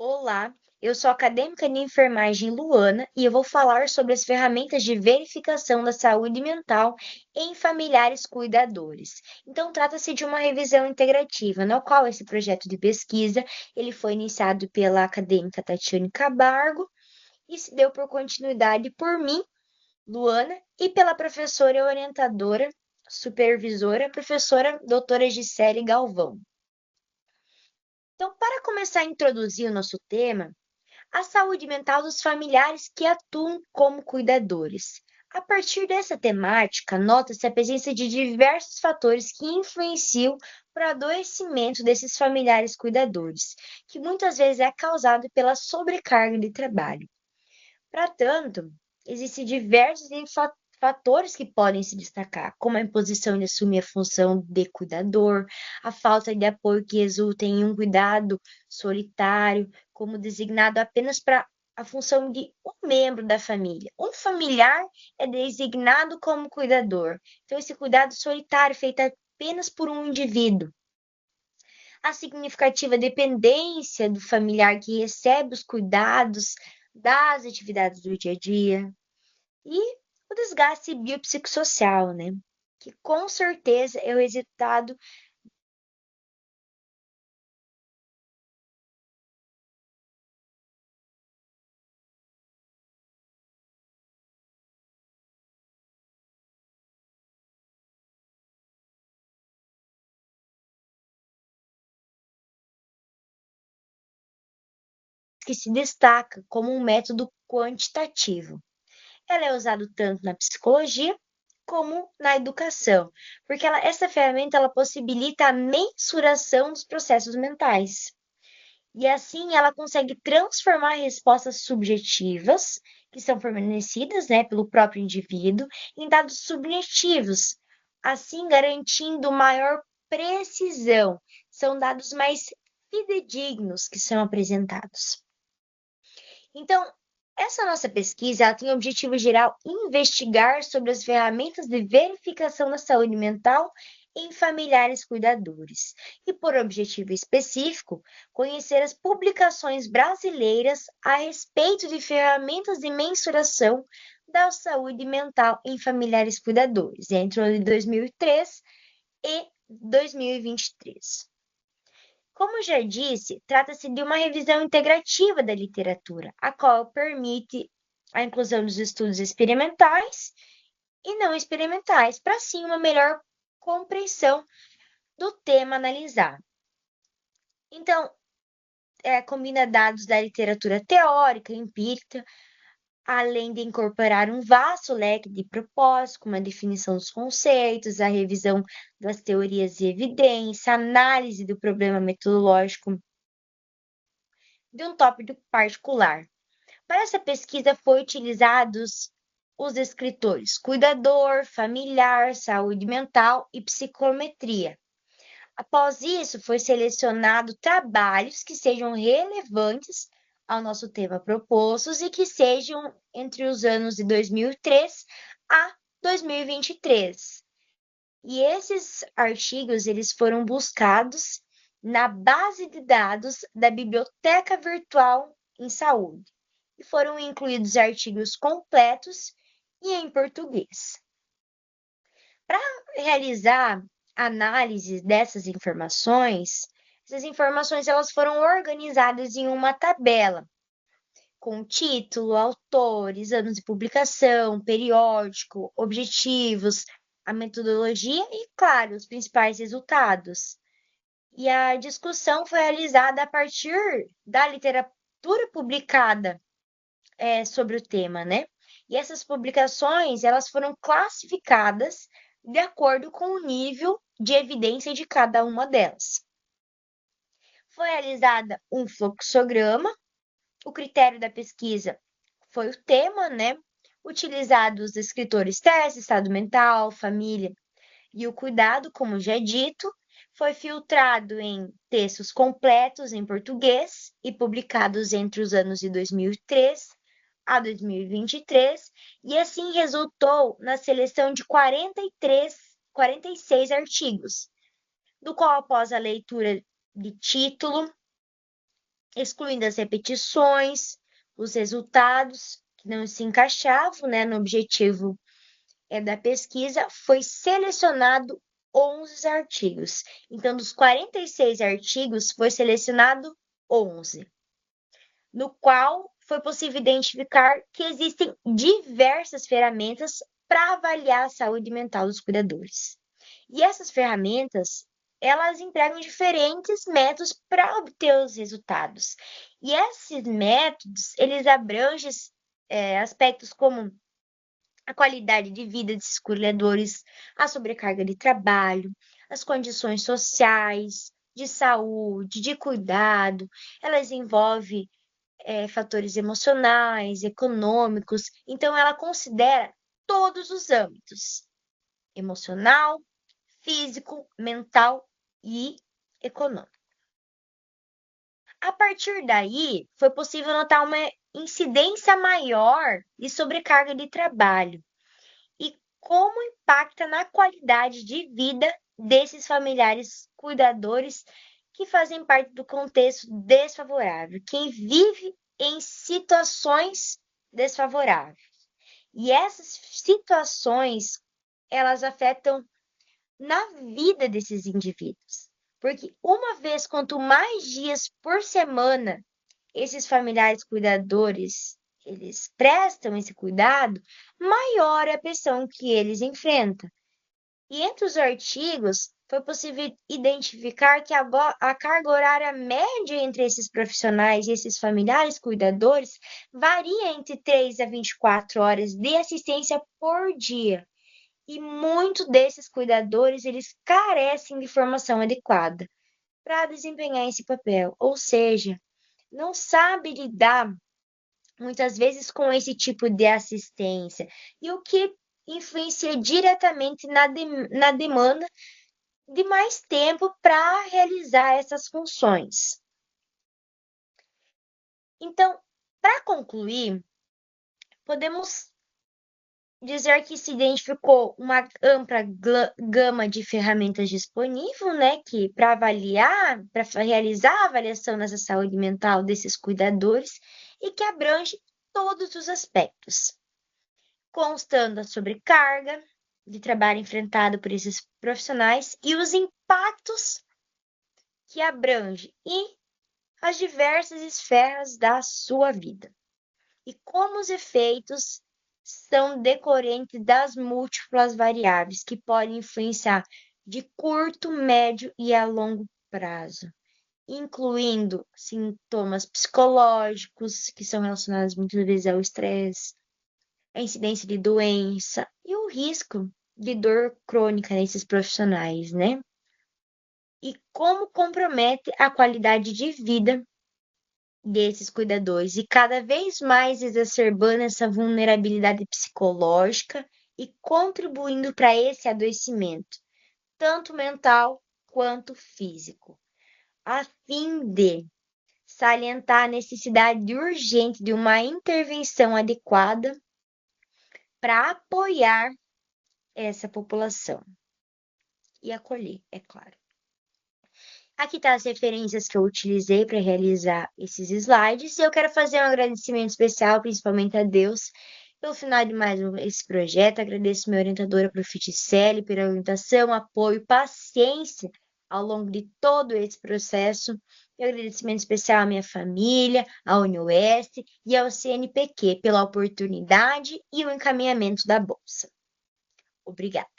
Olá, eu sou a acadêmica de enfermagem Luana e eu vou falar sobre as ferramentas de verificação da saúde mental em familiares cuidadores. Então, trata-se de uma revisão integrativa, no qual esse projeto de pesquisa ele foi iniciado pela acadêmica Tatiane Cabargo e se deu por continuidade por mim, Luana, e pela professora e orientadora, supervisora, professora doutora Gisele Galvão. Então, para começar a introduzir o nosso tema, a saúde mental dos familiares que atuam como cuidadores. A partir dessa temática, nota-se a presença de diversos fatores que influenciam para o adoecimento desses familiares cuidadores, que muitas vezes é causado pela sobrecarga de trabalho. Para tanto, existem diversos fatores que podem se destacar, como a imposição de assumir a função de cuidador, a falta de apoio que resulta em um cuidado solitário, como designado apenas para a função de um membro da família. Um familiar é designado como cuidador. Então, esse cuidado solitário feito apenas por um indivíduo. A significativa dependência do familiar que recebe os cuidados das atividades do dia a dia e o desgaste biopsicossocial, né? Que com certeza é o resultado que se destaca como um método quantitativo. Ela é usada tanto na psicologia como na educação, porque essa ferramenta ela possibilita a mensuração dos processos mentais. E assim ela consegue transformar respostas subjetivas, que são fornecidas, né, pelo próprio indivíduo, em dados subjetivos, assim garantindo maior precisão. São dados mais fidedignos que são apresentados. Então, essa nossa pesquisa ela tem o objetivo geral investigar sobre as ferramentas de verificação da saúde mental em familiares cuidadores e, por objetivo específico, conhecer as publicações brasileiras a respeito de ferramentas de mensuração da saúde mental em familiares cuidadores entre o ano de 2003 e 2023. Como já disse, trata-se de uma revisão integrativa da literatura, a qual permite a inclusão dos estudos experimentais e não experimentais, para sim uma melhor compreensão do tema analisado. Então, combina dados da literatura teórica e empírica, além de incorporar um vasto leque de propósitos, como a definição dos conceitos, a revisão das teorias de evidência, análise do problema metodológico de um tópico particular. Para essa pesquisa foi utilizados os escritores cuidador, familiar, saúde mental e psicometria. Após isso, foi selecionado trabalhos que sejam relevantes ao nosso tema propostos e que sejam entre os anos de 2003 a 2023. E esses artigos eles foram buscados na base de dados da Biblioteca Virtual em Saúde e foram incluídos artigos completos e em português. Para realizar análise dessas informações, essas informações elas foram organizadas em uma tabela com título, autores, anos de publicação, periódico, objetivos, a metodologia e, claro, os principais resultados. E a discussão foi realizada a partir da literatura publicada sobre o tema, né? E essas publicações, elas foram classificadas de acordo com o nível de evidência de cada uma delas. Foi realizada um fluxograma, o critério da pesquisa foi o tema, né? Utilizados os escritores teste, estado mental, família e o cuidado, como já dito, foi filtrado em textos completos em português e publicados entre os anos de 2003 a 2023, e assim resultou na seleção de 46 artigos, do qual após a leitura de título, excluindo as repetições, os resultados que não se encaixavam, né, no objetivo da pesquisa, foi selecionado 11 artigos. Então, dos 46 artigos, foi selecionado 11, no qual foi possível identificar que existem diversas ferramentas para avaliar a saúde mental dos cuidadores. E essas ferramentas, elas empregam diferentes métodos para obter os resultados. E esses métodos, eles abrangem aspectos como a qualidade de vida desses cuidadores, a sobrecarga de trabalho, as condições sociais, de saúde, de cuidado. Elas envolvem fatores emocionais, econômicos. Então, ela considera todos os âmbitos: emocional, físico, mental e econômico. A partir daí, foi possível notar uma incidência maior de sobrecarga de trabalho e como impacta na qualidade de vida desses familiares cuidadores que fazem parte do contexto desfavorável, quem vive em situações desfavoráveis. E essas situações, elas afetam na vida desses indivíduos. Porque uma vez, quanto mais dias por semana esses familiares cuidadores eles prestam esse cuidado, maior é a pressão que eles enfrentam. E entre os artigos, foi possível identificar que a carga horária média entre esses profissionais e esses familiares cuidadores varia entre 3 a 24 horas de assistência por dia. E muitos desses cuidadores, eles carecem de formação adequada para desempenhar esse papel, ou seja, não sabe lidar muitas vezes com esse tipo de assistência, e o que influencia diretamente na demanda de mais tempo para realizar essas funções. Então, para concluir, podemos dizer que se identificou uma ampla gama de ferramentas disponíveis, né, que para avaliar, para realizar a avaliação dessa saúde mental desses cuidadores e que abrange todos os aspectos, constando a sobrecarga de trabalho enfrentado por esses profissionais e os impactos que abrange e as diversas esferas da sua vida, e como os efeitos são decorrentes das múltiplas variáveis que podem influenciar de curto, médio e a longo prazo, incluindo sintomas psicológicos, que são relacionados muitas vezes ao estresse, a incidência de doença e o risco de dor crônica nesses profissionais, né? E como compromete a qualidade de vida desses cuidadores e cada vez mais exacerbando essa vulnerabilidade psicológica e contribuindo para esse adoecimento, tanto mental quanto físico, a fim de salientar a necessidade urgente de uma intervenção adequada para apoiar essa população e acolher, é claro. Aqui estão as referências que eu utilizei para realizar esses slides e eu quero fazer um agradecimento especial, principalmente a Deus, pelo final de mais esse projeto. Agradeço minha orientadora, Profiticelli, pela orientação, apoio, paciência ao longo de todo esse processo. E agradecimento especial à minha família, à UniOeste e ao CNPq pela oportunidade e o encaminhamento da bolsa. Obrigada.